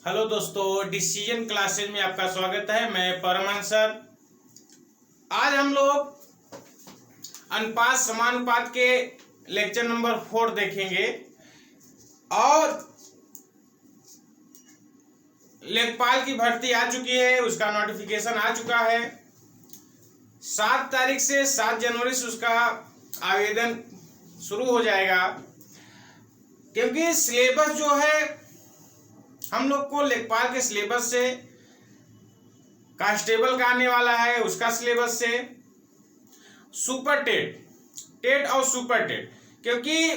Hello दोस्तों, decision classes में आपका स्वागत है। मैं परमान सर। आज हम लोग अनुपात समानुपात के लेक्चर नंबर 4 देखेंगे और लेखपाल की भर्ती आ चुकी है, उसका नोटिफिकेशन आ चुका है। 7 तारीख से 7 जनवरी से उसका आवेदन शुरू हो जाएगा, क्योंकि सिलेबस जो है हम लोग को लेखपाल के सिलेबस से, कांस्टेबल का आने वाला है उसका सिलेबस से, सुपर टेट और सुपर टेट, क्योंकि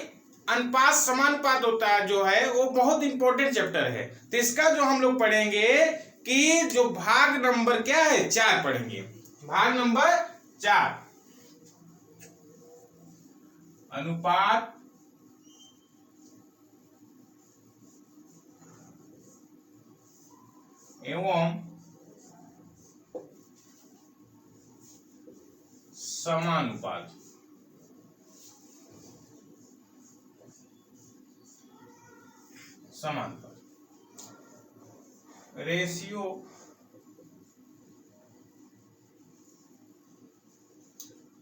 अनुपात समानुपात होता है जो है वो बहुत इंपॉर्टेंट चैप्टर है। तो इसका जो हम लोग पढ़ेंगे कि जो भाग नंबर क्या है 4 पढ़ेंगे। भाग नंबर 4 अनुपात एवं समानुपात। रेशियो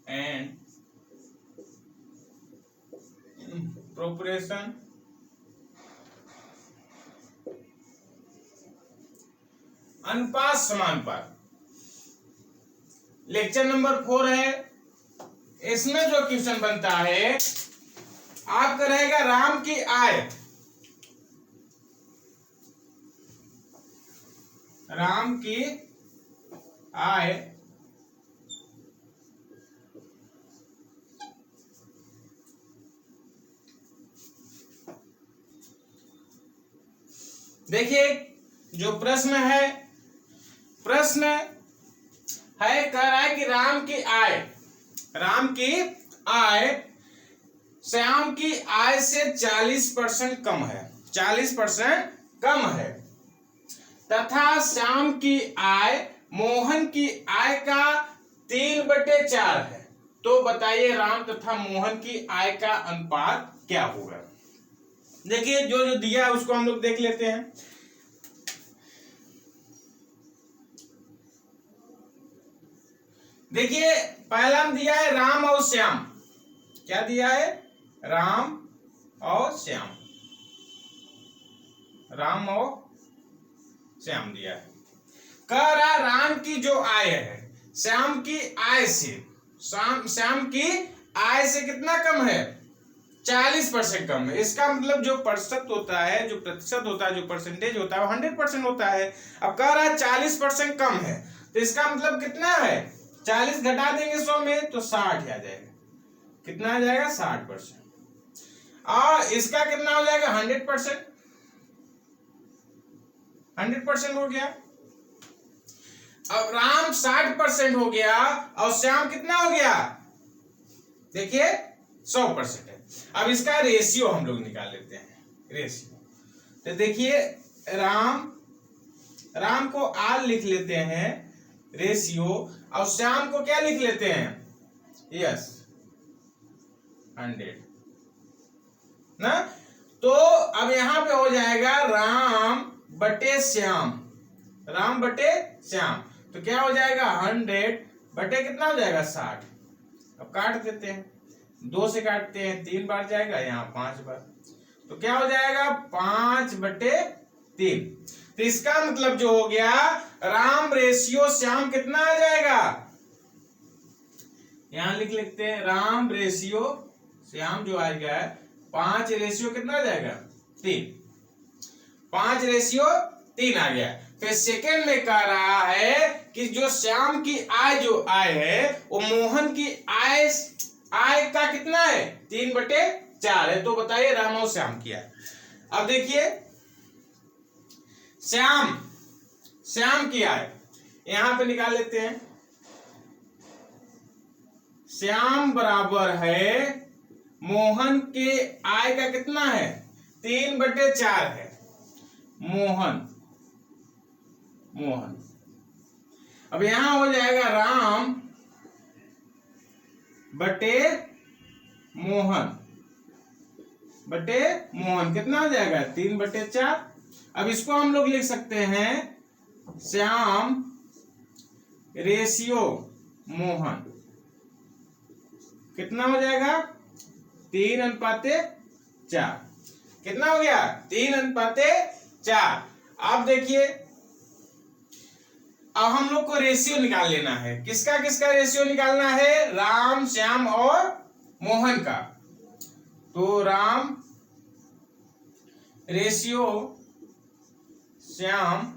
एंड प्रोपोर्शन अनुपात समानुपात लेक्चर नंबर 4 है। इसमें जो क्वेश्चन बनता है आपका रहेगा राम की आय। राम की आय देखिए जो प्रश्न है, प्रश्न है कह रहा है कि राम की आय श्याम की आय से 40% कम है, 40% कम है, तथा श्याम की आय मोहन की आय का 3/4 है। तो बताइए राम तथा मोहन की आय का अनुपात क्या होगा। देखिए जो जो दिया है उसको हम लोग देख लेते हैं। देखिए पहला दिया है राम और श्याम। क्या दिया है? राम और श्याम। राम और श्याम दिया है। कह रहा राम की जो आय है श्याम की आय से, श्याम की आय से कितना कम है? 40% कम है। इसका मतलब जो प्रतिशत होता है, जो प्रतिशत होता है, जो परसेंटेज होता है वो 100% होता है। अब कह रहा है 40% कम है, तो इसका मतलब कितना है? 40 घटा देंगे 100 में तो 60 आ जाएगा। कितना आ जाएगा? 60%। और इसका कितना हो जाएगा? 100%। 100% हो गया। अब राम 60% हो गया और श्याम कितना हो गया? देखिए 100% है। अब इसका रेशियो हम लोग निकाल लेते हैं। रेशियो तो देखिए राम को आर लिख लेते हैं रेशियो, और श्याम को क्या लिख लेते हैं? यस 100 ना। तो अब यहां पे हो जाएगा राम बटे श्याम। राम बटे श्याम तो क्या हो जाएगा? 100 बटे कितना हो जाएगा? 60। अब काट देते हैं, 2 से काटते हैं 3 बार जाएगा, यहाँ 5 बार, तो क्या हो जाएगा? 5/3। तो इसका मतलब जो हो गया राम रेशियो श्याम कितना आ जाएगा? यहां लिख लेते हैं राम रेशियो श्याम जो आ गया है 5 रेशियो कितना आ जाएगा? 3। 5/3 आ गया। फिर सेकेंड में कह रहा है कि जो श्याम की आय जो आय है वो मोहन की आय का कितना है? 3/4 है। तो बताइए राम और श्याम की आय। अब देखिए श्याम की आय यहां पे निकाल लेते हैं। श्याम बराबर है मोहन के आय का कितना है? 3/4 है। मोहन अब यहां हो जाएगा राम बटे मोहन कितना हो जाएगा? 3/4। अब इसको हम लोग लिख सकते हैं श्याम रेशियो मोहन। कितना हो जाएगा? 3:4। कितना हो गया? 3:4। अब देखिए, अब हम लोग को रेशियो निकाल लेना है। किसका किसका रेशियो निकालना है? राम, श्याम और मोहन का। तो Ram ratio Shyam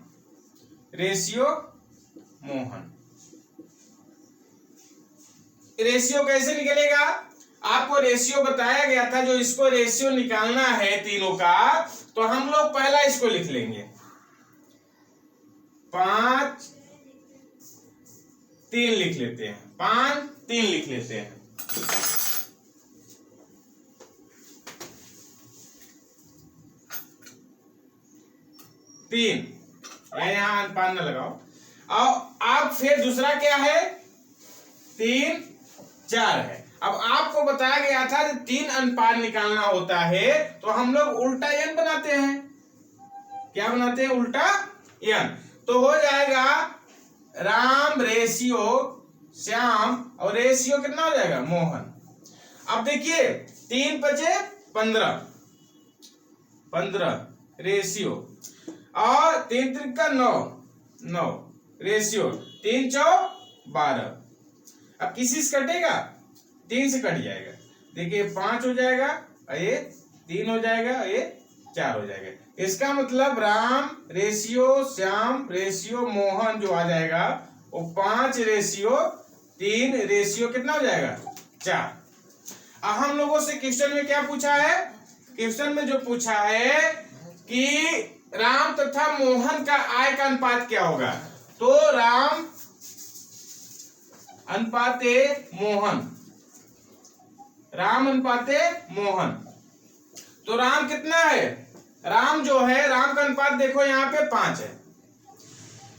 ratio Mohan. Ratio कैसे निकलेगा? आपको रेशियो बताया गया था, जो इसको रेशियो निकालना है तीनों का, तो हम लोग पहला इसको लिख लेंगे 5-3 लिख लेते हैं। 5-3 लिख लेते हैं। तीन, यहां अनुपात न लगाओ। और अब फिर दूसरा क्या है? 3-4 है। अब आपको बताया गया था कि 3 अनुपात निकालना होता है, तो हम लोग उल्टा n बनाते हैं। क्या बनाते हैं? उल्टा n। तो हो जाएगा राम रेशियो श्याम, और रेशियो कितना हो जाएगा? मोहन। अब देखिए 3×5 = 15 रेशियो, और 3×3 9 रेशियो, 3×4 12। अब किसी से कटेगा? 3 से कट जाएगा। देखिए 5 हो जाएगा, ये 3 हो जाएगा, ये 4 हो जाएगा। इसका मतलब राम रेशियो श्याम रेशियो मोहन जो आ जाएगा वो 5:3 रेशियो कितना हो जाएगा? 4। अब हम लोगों से क्वेश्चन में क्या पूछा है? क्वेश्चन में जो पूछा है कि राम तथा मोहन का आय का अनुपात क्या होगा, तो राम अनुपाते मोहन, राम अनुपाते मोहन। तो राम कितना है? राम जो है, राम का अनुपात देखो यहाँ पे 5 है,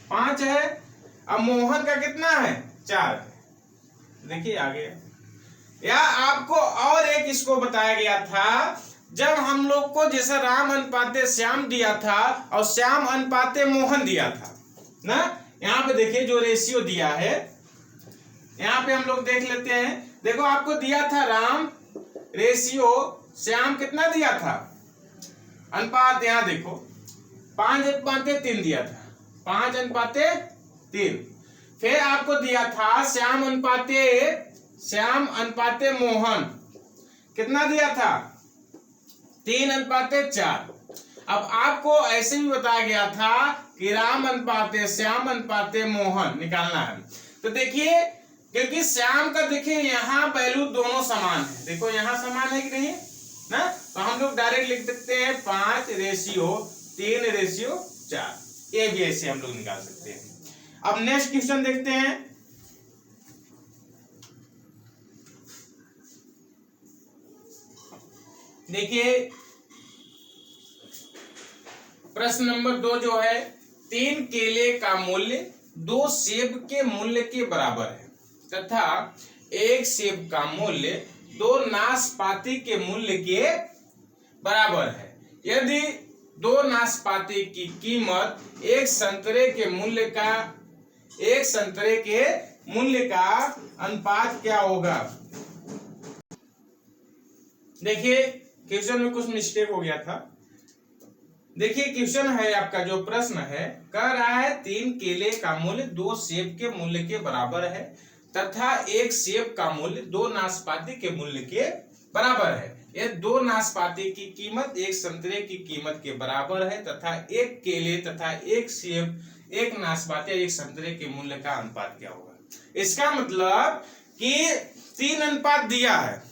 5 है। अब मोहन का कितना है? 4 है। देखिए आगे, या आपको और एक इसको बताया गया था, जब हम लोग को जैसा राम अनुपाते श्याम दिया था और श्याम अनुपाते मोहन दिया था ना। यहाँ पे देखिए जो रेशियो दिया है, यहाँ पे हम लोग देख लेते हैं। देखो आपको दिया था राम रेशियो श्याम, कितना दिया था अनुपात? यहाँ देखो 5:3 दिया था, 5:3। फिर आपको दिया था श्याम अनुपाते मोहन, कितना दिया था? 3:4। अब आपको ऐसे भी बताया गया था कि राम अनुपाते श्याम अनुपाते मोहन निकालना है। तो देखिए, क्योंकि श्याम का देखिए यहाँ वैल्यू दोनों समान है, देखो यहाँ समान है कि नहीं ना, तो हम लोग डायरेक्ट लिख सकते हैं 5:3:4। ये भी ऐसे हम लोग निकाल सकते हैं। अब नेक्स्ट क्वेश्चन देखते हैं। देखिए प्रश्न नंबर 2 जो है, 3 केले का मूल्य 2 सेब के मूल्य के बराबर है तथा 1 सेब का मूल्य 2 नाशपाती के मूल्य के बराबर है। यदि 2 नाशपाती की कीमत 1 संतरे के मूल्य का अनुपात क्या होगा? देखिए क्वेश्चन में कुछ मिस्टेक हो गया था। देखिए क्वेश्चन है आपका, जो प्रश्न है कह रहा है 3 केले का मूल्य 2 सेब के मूल्य के बराबर है तथा 1 सेब का मूल्य 2 नाशपाती के मूल्य के बराबर है। ये 2 नाशपाती की कीमत 1 संतरे की कीमत के बराबर है तथा 1 केले तथा 1 सेब 1 नाशपाती 1 संतरे के मूल्य का अनुपात क्या होगा? इसका मतलब कि 3 अनुपात दिया है,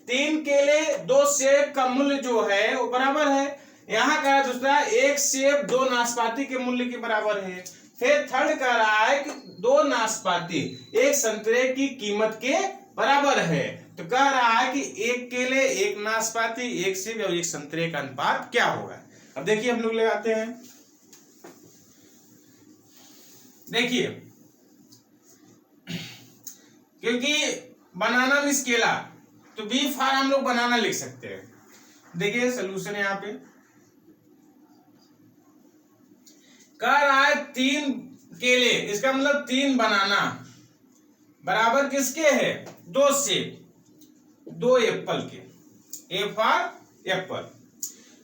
3 केले 2 सेब का मूल्य जो है वो बराबर है। यहाँ का दूसरा 1 सेब 2 नाशपाती के मूल्य के बराबर है। फिर थर्ड कह रहा है कि 2 नाशपाती 1 संतरे की कीमत के बराबर है। तो कह रहा है कि 1 केले 1 नाशपाती 1 सेब और 1 संतरे का अनुपात क्या होगा? अब देखिए हम लोग लगाते हैं। देखिए क्योंकि बनाना मीन्स केला, तो बी फॉर हम लोग बनाना लिख सकते हैं। देखिए सोल्यूशन यहाँ पे कह रहा है 3 केले, इसका मतलब 3 बनाना बराबर किसके है? 2 सेब, 2 एप्पल के, ए फॉर एप्पल।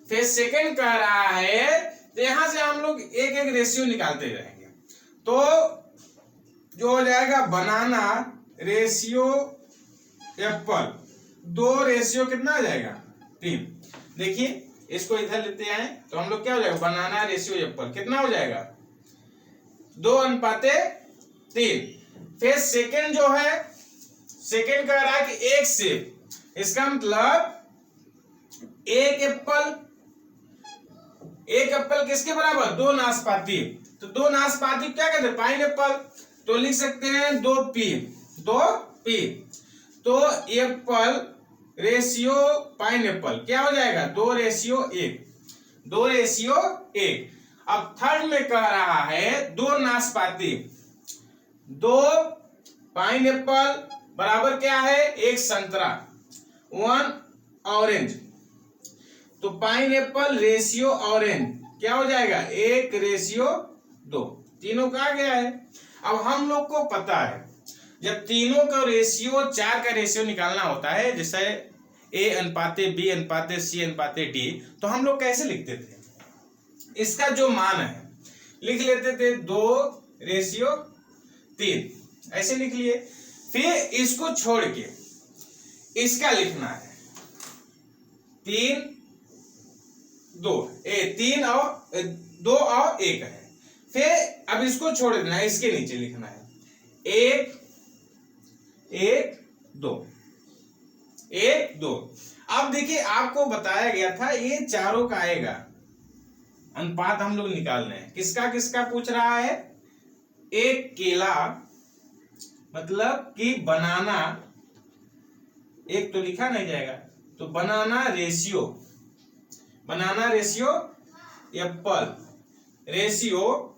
फिर सेकंड कह रहा है, तो यहां से हम लोग एक एक रेशियो निकालते जाएंगे, तो जो हो जाएगा बनाना रेशियो एप्पल, 2 रेशियो कितना आ जाएगा? 3। देखिए इसको इधर लेते आए तो हम लोग क्या हो जाएगा? बनाना रेशियो एप्पल कितना हो जाएगा? 2:3। फिर सेकंड जो है, सेकंड कह रहा है कि 1 सेब, इसका मतलब 1 एप्पल, 1 एप्पल किसके बराबर? 2 नाशपाती। तो 2 नाशपाती क्या कहते हैं? Pine Apple. तो लिख सकते हैं 2p, 2p। तो एप्पल रेशियो पाइन एप्पल क्या हो जाएगा? 2:1, 2:1। अब थर्ड में कह रहा है 2 नाशपाती, 2 पाइन एप्पल बराबर क्या है? 1 संतरा, 1 ऑरेंज। तो पाइन एप्पल रेशियो ऑरेंज क्या हो जाएगा? 1:2। तीनों कहा गया है। अब हम लोग को पता है जब तीनों का रेशियो 4 का रेशियो निकालना होता है, जैसे A/B/C/D, तो हम लोग कैसे लिखते थे? इसका जो मान है लिख लेते थे 2:3, ऐसे लिख लिए। फिर इसको छोड़ के इसका लिखना है 3 और 2 और 1 है। फिर अब इसको छोड़ देना है, इसके नीचे लिखना है 1 1 2 1 2। अब देखिए आपको बताया गया था ये चारों का आएगा अनुपात, हम लोग निकाल रहे हैं। किसका किसका पूछ रहा है? एक केला मतलब कि बनाना, एक तो लिखा नहीं जाएगा, तो बनाना रेशियो एप्पल रेशियो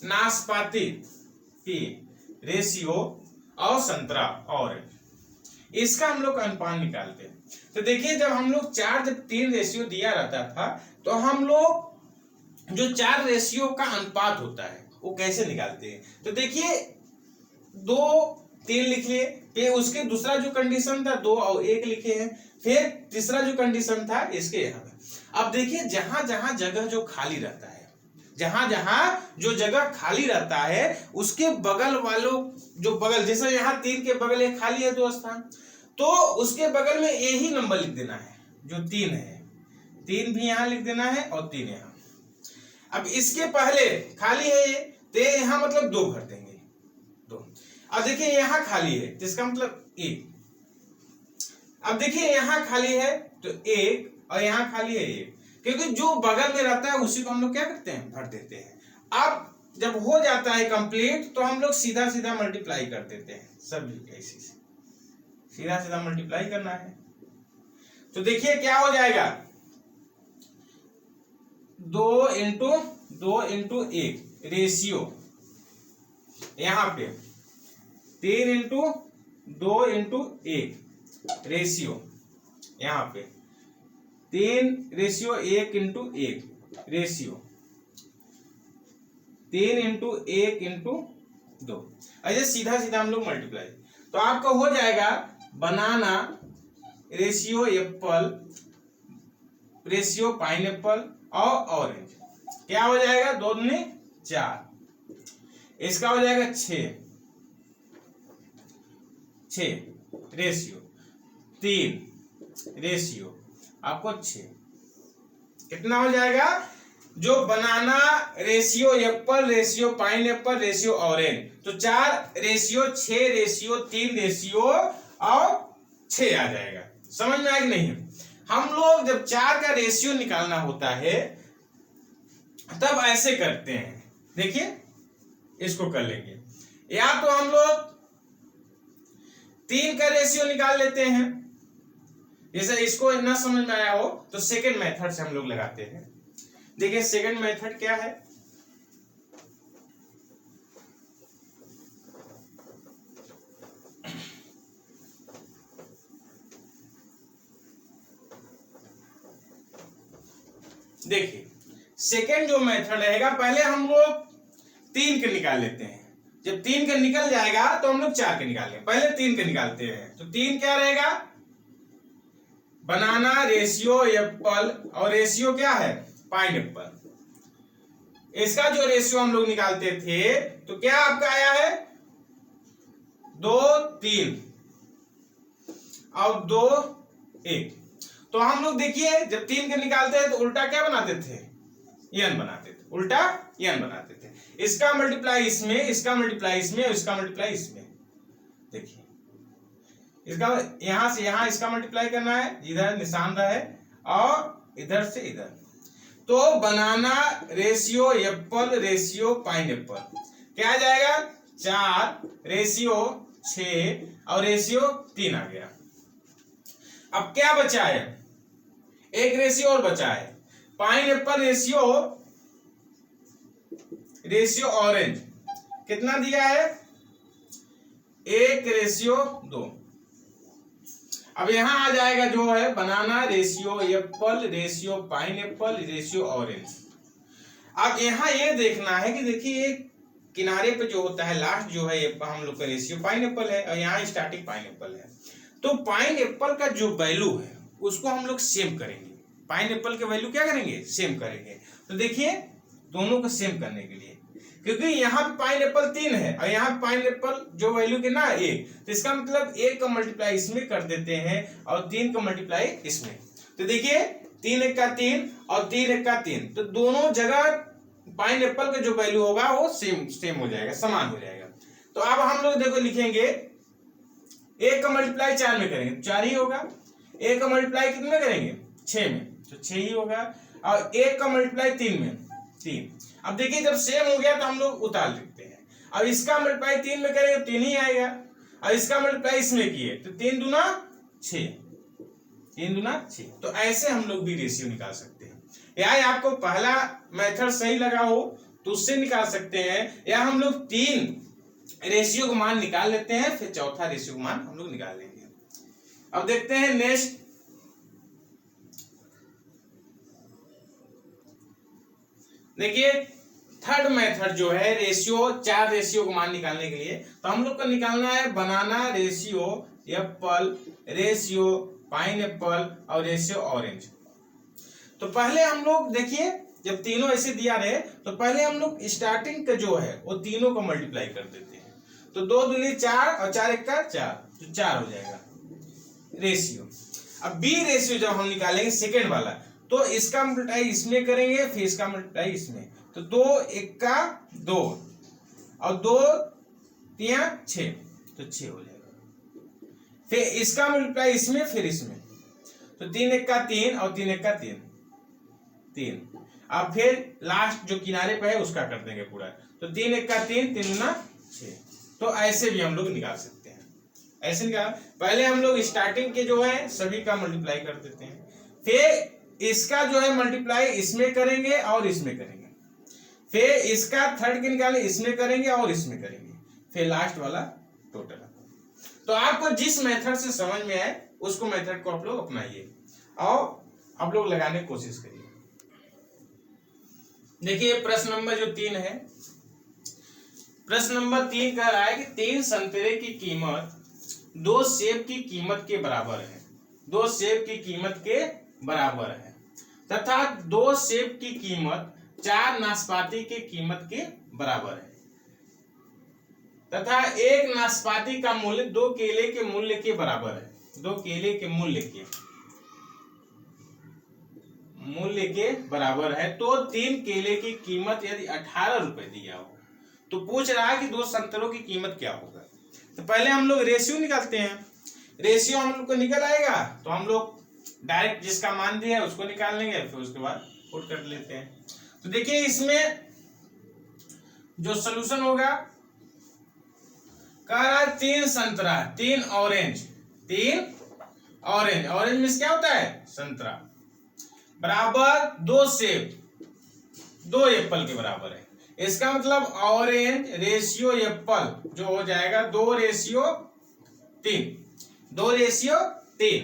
नाशपाती की रेशियो और संतरा ऑरेंज, इसका हम लोग अनुपात निकालते हैं। तो देखिए जब हम लोग 3 रेशियो दिया रहता था, तो हम लोग जो 4 रेशियो का अनुपात होता है वो कैसे निकालते हैं? तो देखिए 2 3 लिख लिए, फिर उसके दूसरा जो कंडीशन था 2 और 1 लिखे हैं, फिर तीसरा जो कंडीशन था इसके यहाँ पे। अब देखिए जहां जहां जगह जो खाली रहता है, जहां जहां जो जगह खाली रहता है उसके बगल वालों, जो बगल, जैसे यहाँ 3 के बगल एक खाली है 2 स्थान, तो उसके बगल में यही नंबर लिख देना है जो 3 है, 3 भी यहाँ लिख देना है और 3 यहाँ। अब इसके पहले खाली है ये, तो यहाँ मतलब 2 भर देंगे 2। अब देखिए यहाँ खाली है तो इसका मतलब 1। अब देखिए यहाँ खाली है तो 1 और यहाँ खाली है 1, क्योंकि जो बगल में रहता है उसी को हम लोग क्या करते हैं? भर देते हैं। अब जब हो जाता है कंप्लीट तो हम लोग सीधा सीधा मल्टीप्लाई कर देते हैं, सब ऐसे सीधा सीधा मल्टीप्लाई करना है। तो देखिए क्या हो जाएगा? 2 इंटू 1 रेशियो, यहां पे 3 इंटू 2 इंटू 1 रेशियो, यहां पे 3:1 इंटू 1 रेशियो, 3 इंटू 1 इंटू 2, ऐसे सीधा सीधा हम लोग मल्टीप्लाई। तो आपका हो जाएगा banana ratio apple ratio pineapple और ऑरेंज, क्या हो जाएगा? 2 दूनी 4, इसका हो जाएगा 6 रेशियो 3 रेशियो आपको 6, कितना हो जाएगा? जो banana ratio apple ratio pineapple ratio orange, तो 4 रेशियो 6 रेशियो 3 रेशियो और 6 आ जाएगा। समझ में आया कि नहीं? हम लोग जब 4 का रेशियो निकालना होता है तब ऐसे करते हैं, देखिए इसको कर लेंगे, या तो हम लोग 3 का रेशियो निकाल लेते हैं, जैसे इसको ना समझ में आया हो तो सेकंड मेथड से हम लोग लगाते हैं। देखिए सेकंड मेथड क्या है? देखिए सेकेंड जो मेथड रहेगा, पहले हम लोग 3 के निकाल लेते हैं। जब 3 का निकल जाएगा तो हम लोग 4 के निकालेंगे। पहले 3 के निकालते हैं। तो 3 क्या रहेगा, बनाना रेशियो एप्पल, और रेशियो क्या है, पाइनएप्पल। इसका जो रेशियो हम लोग निकालते थे तो क्या आपका आया है 2 3 और 2 1। तो हम लोग देखिए जब 3 के निकालते हैं तो उल्टा क्या बनाते थे, n बनाते थे, उल्टा n बनाते थे। इसका मल्टीप्लाई इसमें, इसका मल्टीप्लाई इसमें, और इसका मल्टीप्लाई इसमें। देखिए इसका यहां से यहां इसका मल्टीप्लाई करना है, इधर निशान रहे, और इधर से इधर। तो बनाना रेशियो एप्पल रेशियो पाइनएप्पल क्या आ जाएगा, 4 रेशियो 6 और रेशियो 3 आ गया। अब क्या बचा है, एक रेशियो और बचा है, पाइनएप्पल रेशियो ऑरेंज। कितना दिया है, 1 रेशियो 2। अब यहां आ जाएगा जो है banana ratio apple ratio pineapple ratio orange. अब यहां ये देखना है कि देखिए किनारे पे जो होता है लास्ट जो है हम लोग का रेशियो पाइनएप्पल है, और यहाँ स्टार्टिंग पाइनएप्पल है। तो पाइनएप्पल का जो वैल्यू है उसको हम लोग सेम करेंगे। पाइनएप्पल के वैल्यू क्या करेंगे, सेम करेंगे। तो देखिए दोनों को सेम करने के लिए, क्योंकि यहाँ पे पाइनएप्पल 3 है और यहाँ पे पाइनएप्पल जो वैल्यू के ना 1, तो इसका मतलब 1 का मल्टीप्लाई इसमें कर देते हैं और 3 का मल्टीप्लाई इसमें। तो देखिए 3 1 का 3 और 3 1 का 3, तो दोनों जगह पाइनएप्पल का जो वैल्यू होगा वो सेम हो जाएगा, समान हो जाएगा। तो अब हम लोग देखो लिखेंगे 1 का मल्टीप्लाई 4 में करेंगे 4 ही होगा, 1 का मल्टीप्लाई कितने में करेंगे 6 में, तो 6 ही होगा, और 1 का मल्टीप्लाई 3 में 3। अब देखिए जब सेम हो गया तो हम लोग उतार लिखते हैं। अब इसका मल्टीप्लाई 3 में करेंगे 3 ही आएगा, और इसका मल्टीप्लाई इसमें किए तो 3 दूना 6, 3 दूना 6। तो ऐसे हम लोग भी रेशियो निकाल सकते हैं। या आपको पहला मेथड सही लगा हो तो उससे निकाल सकते हैं, या हम लोग 3 रेशियो का मान निकाल लेते हैं, फिर चौथा रेशियो का मान हम लोग निकाल लेंगे। अब देखते हैं नेक्स्ट। देखिए थर्ड मेथड जो है रेशियो 4 रेशियो को मान निकालने के लिए, तो हम लोग को निकालना है banana ratio apple ratio pineapple और रेशियो ऑरेंज। तो पहले हम लोग देखिए जब तीनों ऐसे दिया रहे तो पहले हम लोग स्टार्टिंग का जो है वो तीनों को मल्टीप्लाई कर देते हैं। तो 2 दूनी 4 और 4 1 का 4, तो 4 हो जाएगा रेशियो। अब बी रेशियो जब हम निकालेंगे सेकेंड वाला, तो इसका मल्टीप्लाई इसमें करेंगे, फिर इसका मल्टीप्लाई इसमें, तो 2 1 का 2 और 2 3 6, तो 6 हो जाएगा। फिर इसका मल्टीप्लाई इसमें, फिर इसमें, तो 3 1 का 3 और 3 1 का 3 3। अब फिर लास्ट जो किनारे पे है उसका कर देंगे पूरा, तो 3 1 का 3 3 गुना 6। तो ऐसे भी हम लोग निकाल सकते हैं। ऐसे निकाल, पहले हम लोग स्टार्टिंग के जो है सभी का मल्टीप्लाई कर देते हैं, फिर इसका जो है मल्टीप्लाई इसमें करेंगे और इसमें करेंगे, फिर इसका थर्ड के निकालें इसमें करेंगे और इसमें करेंगे, फिर लास्ट वाला टोटल। तो आपको जिस मेथड से समझ में आए उसको मेथड को आप लोग अपनाइए और आप लोग लगाने की कोशिश करिए। देखिए प्रश्न नंबर जो 3 है, प्रश्न नंबर 3 कह रहा है कि 3 संतरे की कीमत 2 सेब की कीमत के बराबर है, 2 सेब की कीमत के बराबर है, तथा 2 सेब की कीमत 4 नाशपाती की कीमत के बराबर है, तथा 1 नाशपाती का मूल्य 2 केले के मूल्य के बराबर है। 2 केले के मूल्य के बराबर है, तो 3 केले की कीमत यदि 18 रुपए दिया हो तो पूछ रहा है कि 2 संतरों की कीमत क्या होगा। तो पहले हम लोग रेशियो निकालते हैं। रेशियो हम लोग को निकल आएगा तो हम लोग डायरेक्ट जिसका मान दिया है उसको निकाल लेंगे, फिर उसके बाद पुट कर लेते हैं। तो देखिए इसमें जो सॉल्यूशन होगा, कह रहा है 3 संतरा 3 ऑरेंज, 3 ऑरेंज, ऑरेंज में क्या होता है संतरा, बराबर 2 सेब 2 एप्पल के बराबर है। इसका मतलब ऑरेंज रेशियो एप्पल जो हो जाएगा 2 रेशियो 3, 2 रेशियो 3।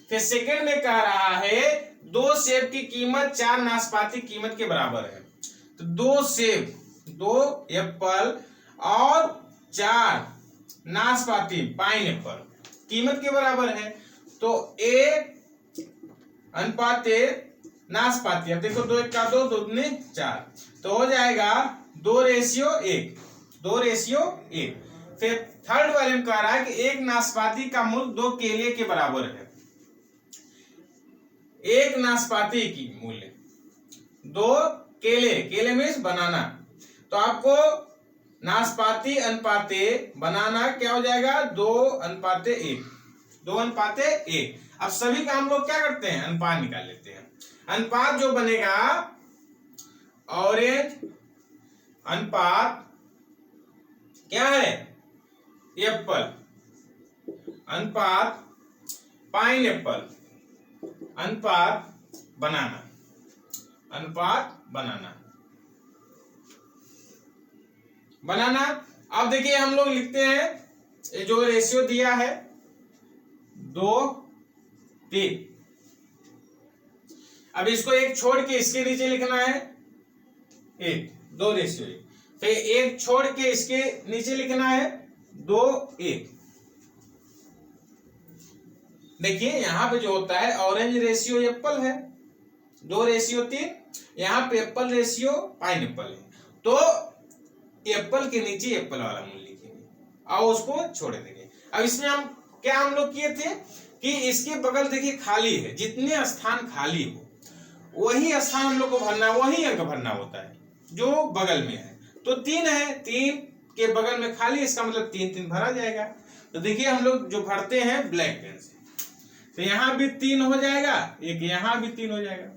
फिर सेकंड में कह रहा है 2 सेब की कीमत 4 नाशपाती कीमत के बराबर है। तो 2 सेब, 2 एप्पल और 4 नाशपाती पाइनएप्पल कीमत के बराबर है। तो A अनुपात A नाशपाती, अब देखो 2 1 2 2 दूनी 4, तो हो जाएगा 2:1, 2:1। फिर थर्ड वाले में कह रहा है कि 1 नाशपाती का मूल्य 2 केले के बराबर है। 1 नाशपाती की मूल्य 2 केले, केले मीन्स बनाना, तो आपको नाशपाती अनुपाते बनाना क्या हो जाएगा 2:1, 2:1। अब सभी का हम लोग क्या करते हैं अनुपात निकाल लेते हैं। अनुपात जो बनेगा ऑरेंज अनुपात क्या है एप्पल अनुपात पाइनएप्पल अनुपात बनाना, अनुपात बनाना। अब देखिए हम लोग लिखते हैं ये जो रेशियो दिया है 2:3। अब इसको एक छोड़ के इसके नीचे लिखना है 1, 2:1। फिर एक छोड़ के इसके नीचे लिखना है 2:1। देखिए यहां पे जो होता है ऑरेंज रेशियो एप्पल है 2:3, यहाँ पे एप्पल रेशियो पाइनएप्पल है, तो एप्पल के नीचे एप्पल वाला मूल्य लिखेंगे और उसको छोड़ देंगे। अब इसमें हम लोग किए थे कि इसके बगल देखिए खाली है, जितने स्थान खाली हो वही स्थान हम लोग को भरना, वही अंक भरना होता है जो बगल में है। तो 3 है, 3 के बगल में खाली, इसका मतलब 3 3 भरा जाएगा। तो देखिए हम लोग जो भरते हैं ब्लैक पेन से, तो यहाँ भी 3 हो जाएगा, एक यहाँ भी 3 हो जाएगा।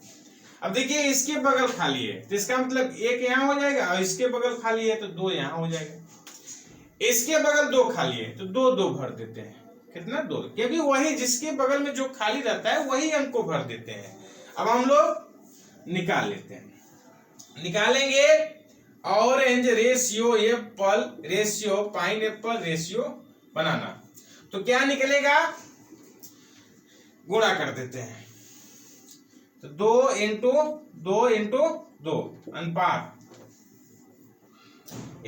अब देखिए इसके बगल खाली है, तो इसका मतलब 1 यहाँ हो जाएगा और इसके बगल खाली है तो 2 यहाँ हो जाएगा। इसके बगल 2 खाली है तो 2 2 भर देते हैं, कितना 2, क्योंकि वही जिसके बगल में जो खाली रहता है वही अंक को भर देते हैं। अब हम लोग निकाल लेते हैं, निकालेंगे orange ratio apple ratio pineapple ratio banana, तो क्या निकलेगा गुणा कर देते हैं। तो 2 इंटू 2 अनुपात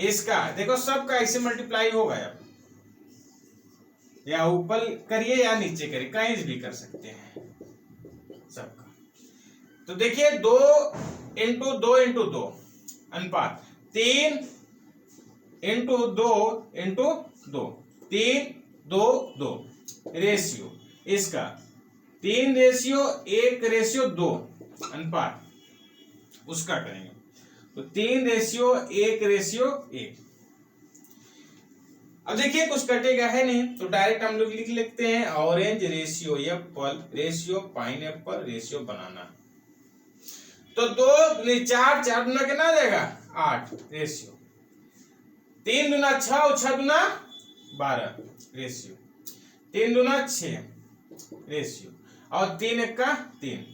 इसका देखो सबका ऐसे मल्टीप्लाई होगा, या ऊपर करिए या नीचे करिए, कहीं भी कर सकते हैं सबका। तो देखिए 2 इंटू 2 अनुपात 3 इंटू 2 3 2 2 रेशियो इसका 3:1:2 अनुपात उसका करेंगे, तो 3:1:1। अब देखिए कुछ कटेगा है नहीं, तो डायरेक्ट हम लोग लिख लेते हैं orange ratio apple ratio pineapple ratio banana. तो 2 4 4 दूना कितना आ जाएगा 8 रेशियो, 3 दूना 6 और 6 दूना 12 रेशियो, 3 दूना 6 रेशियो और 3 1 का 3।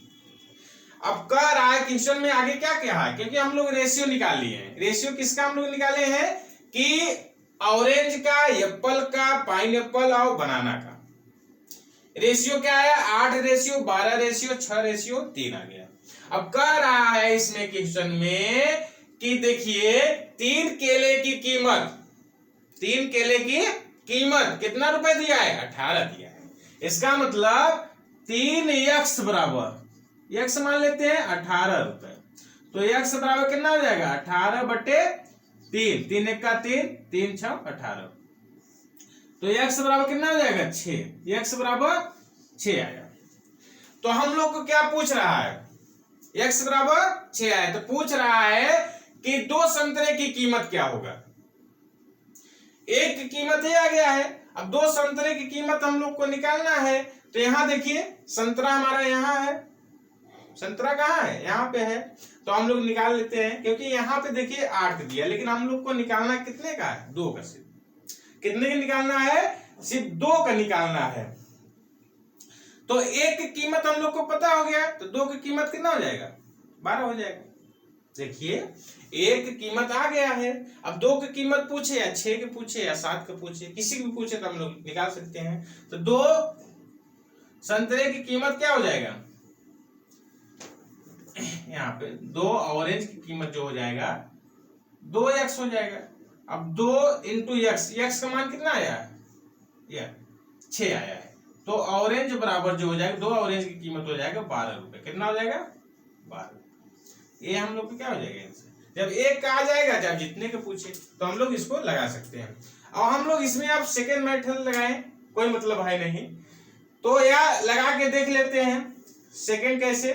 अब कह रहा है क्वेश्चन में आगे क्या कहा है, क्योंकि हम लोग रेशियो निकाल लिए हैं। रेशियो किसका हम लोग निकाले हैं कि ऑरेंज का, एप्पल का, पाइनएप्पल और बनाना का। रेशियो क्या आया 8 रेशियो 12 रेशियो 6 रेशियो 3 आ गया। अब कह रहा है इसमें क्वेश्चन में कि देखिए 3 केले की कीमत, 3 केले की कीमत कितना रुपए दिया है 18 दिया है। इसका मतलब 3x बराबर, x मान लेते हैं 18 रुपए, तो x बराबर कितना हो जाएगा 18/3, 3 1 का 3 3 6 18, तो x बराबर कितना हो जाएगा 6, x बराबर 6 आया। तो हम लोग को क्या पूछ रहा है, x बराबर 6 आया, तो पूछ रहा है कि 2 संतरे की कीमत क्या होगा। एक की कीमत ये आ गया है, अब 2 संतरे की कीमत हम लोग को निकालना है। तो यहां देखिए संतरा हमारा यहाँ है, संतरा कहाँ है यहाँ पे है, तो हम लोग निकाल लेते हैं, क्योंकि यहाँ पे देखिए 8 दिया, लेकिन हम लोग को निकालना कितने का है 2 का, सिर्फ कितने का निकालना है, सिर्फ 2 का निकालना है। तो 1 की कीमत हम लोग को पता हो गया, तो 2 की कीमत कितना हो जाएगा 12 हो जाएगा। देखिए 1 की कीमत आ गया है, अब 2 की कीमत पूछे या 6 की पूछे या 7 की पूछे, किसी की पूछे तो हम लोग निकाल सकते हैं। तो 2 संतरे की कीमत क्या हो जाएगा, यहाँ पे 2 ऑरेंज की कीमत जो हो जाएगा 2x हो जाएगा। अब 2 इंटू एक्स का मान कितना आया है, यह 6 आया है। तो ऑरेंज बराबर जो हो जाएगा 2 ऑरेंज की कीमत हो जाएगा 12 रुपए। कितना हो जाएगा, 12। ये हम लोग को क्या हो जाएगा इनसे, जब एक का आ जाएगा, जब जितने के पूछे तो हम लोग इसको लगा सकते हैं। और हम लोग इसमें आप सेकेंड मेथड लगाएं, कोई मतलब है नहीं, तो या लगा के देख लेते हैं सेकेंड कैसे।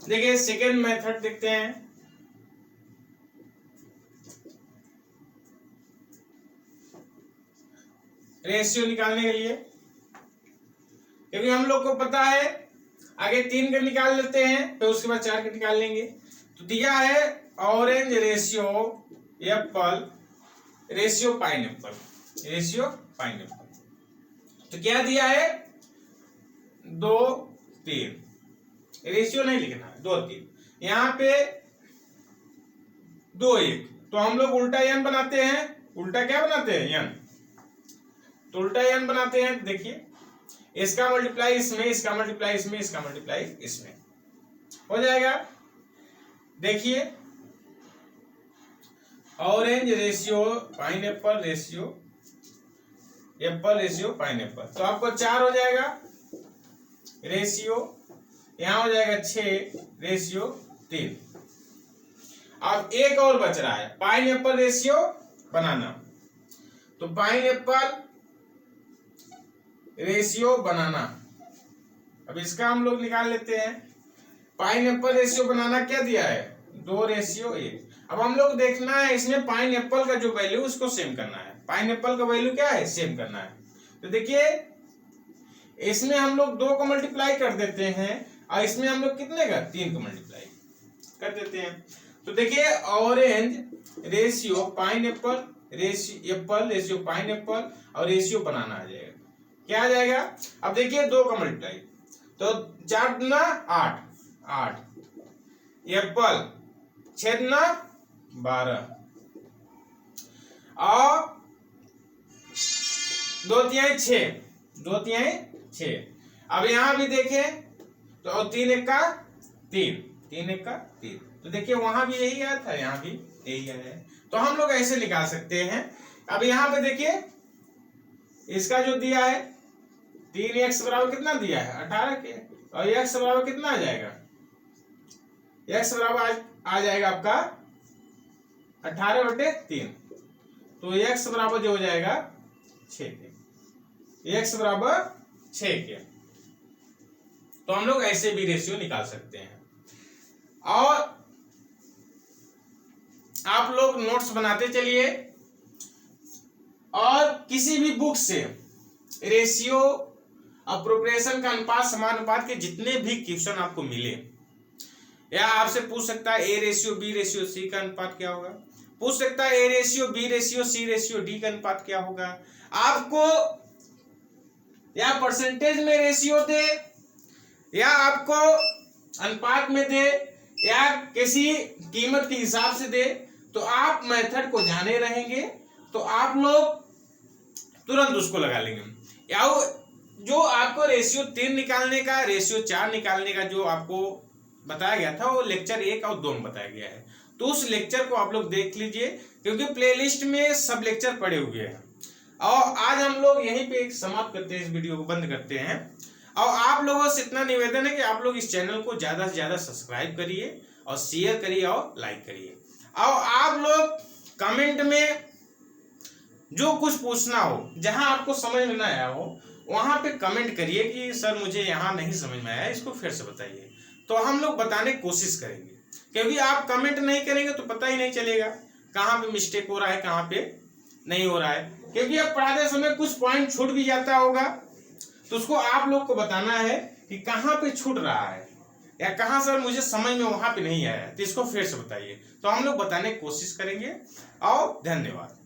देखिए सेकेंड मेथड देखते हैं। रेशियो निकालने के लिए, क्योंकि हम लोग को पता है आगे 3 का निकाल लेते हैं फिर उसके बाद 4 का निकाल लेंगे। तो दिया है orange ratio apple ratio pineapple, ratio pineapple. तो क्या दिया है 2 3, रेशियो नहीं लिखना है, 2 3, यहाँ पे 2 1। तो हम लोग उल्टा एन बनाते हैं, उल्टा क्या बनाते हैं, एन। तो उल्टा एन बनाते हैं। देखिए इसका मल्टीप्लाई इसमें, इसका मल्टीप्लाई इसमें, इसका मल्टीप्लाई इसमें हो जाएगा। देखिए orange ratio pineapple ratio apple ratio pineapple, तो आपको 4 हो जाएगा रेशियो, यहां हो जाएगा 6 रेशियो 3। अब एक और बच रहा है पाइनएप्पल रेशियो बनाना। तो पाइनएप्पल रेशियो बनाना, अब इसका हम लोग निकाल लेते हैं। पाइनएप्पल रेशियो बनाना क्या दिया है 2 रेशियो 1। अब हम लोग देखना है इसमें पाइनएप्पल का जो वैल्यू उसको सेम करना है, पाइनएप्पल का वैल्यू क्या है, सेम करना है। तो देखिए इसमें हम लोग 2 को मल्टीप्लाई कर देते हैं और इसमें हम लोग कितने का 3 को मल्टीप्लाई कर देते हैं। तो देखिए orange ratio pineapple ratio apple ratio pineapple और रेशियो बनाना आ जाएगा। क्या आ जाएगा, अब देखिए 2 का मल्टीप्लाई, तो 4 दूना 8 8, एप्पल 6 दूना 12 और 2 तिहाई 6, 2 तिहाई 6। अब यहां भी देखें तो 3 1 का 3, 3 1 का 3। तो देखिए वहां भी यही आया था, यहाँ भी यही आया है। तो हम लोग ऐसे निकाल सकते हैं। अब यहाँ पे देखिए इसका जो दिया है 3x बराबर कितना दिया है 18 के, और x बराबर कितना आ जाएगा, x बराबर आ जाएगा आपका 18/3। तो x बराबर जो हो जाएगा 6 के, x बराबर 6 के। तो हम लोग ऐसे भी रेशियो निकाल सकते हैं। और आप लोग नोट्स बनाते चलिए, और किसी भी बुक से रेशियो अप्रोप्रिएशन का अनुपात समानुपात के जितने भी क्वेश्चन आपको मिले, या आपसे पूछ सकता है A ratio B ratio C का अनुपात क्या होगा, पूछ सकता है A ratio B ratio C ratio D का अनुपात क्या होगा। आपको या परसेंटेज में रेशियो दे, या आपको अनुपात में दे, या किसी कीमत के हिसाब से दे, तो आप मेथड को जाने रहेंगे तो आप लोग तुरंत उसको लगा लेंगे। या जो आपको रेशियो 3 निकालने का, रेशियो 4 निकालने का जो आपको बताया गया था वो लेक्चर 1 और 2 में बताया गया है। तो उस लेक्चर को आप लोग देख लीजिए, क्योंकि प्लेलिस्ट में सब लेक्चर पड़े हुए हैं। और आज हम लोग यहीं पे समाप्त करते हैं, इस वीडियो को बंद करते हैं। और आप लोगों से इतना निवेदन है कि आप लोग इस चैनल को ज्यादा से ज्यादा सब्सक्राइब करिए और शेयर करिए और लाइक करिए। और आप लोग कमेंट में जो कुछ पूछना हो, जहां आपको समझ में ना आया हो, वहां पे कमेंट करिए कि सर मुझे यहाँ नहीं समझ में आया, इसको फिर से बताइए। तो हम लोग बताने की कोशिश करेंगे, क्योंकि आप कमेंट नहीं करेंगे तो पता ही नहीं चलेगा कहाँ पे मिस्टेक हो रहा है, कहाँ पे नहीं हो रहा है। क्योंकि अब पढ़ाते समय कुछ पॉइंट छूट भी जाता होगा, तो उसको आप लोग को बताना है कि कहाँ पे छूट रहा है, या कहाँ सर मुझे समझ में वहां पे नहीं आया, तो इसको फिर से बताइए। तो हम लोग बताने की कोशिश करेंगे। और धन्यवाद।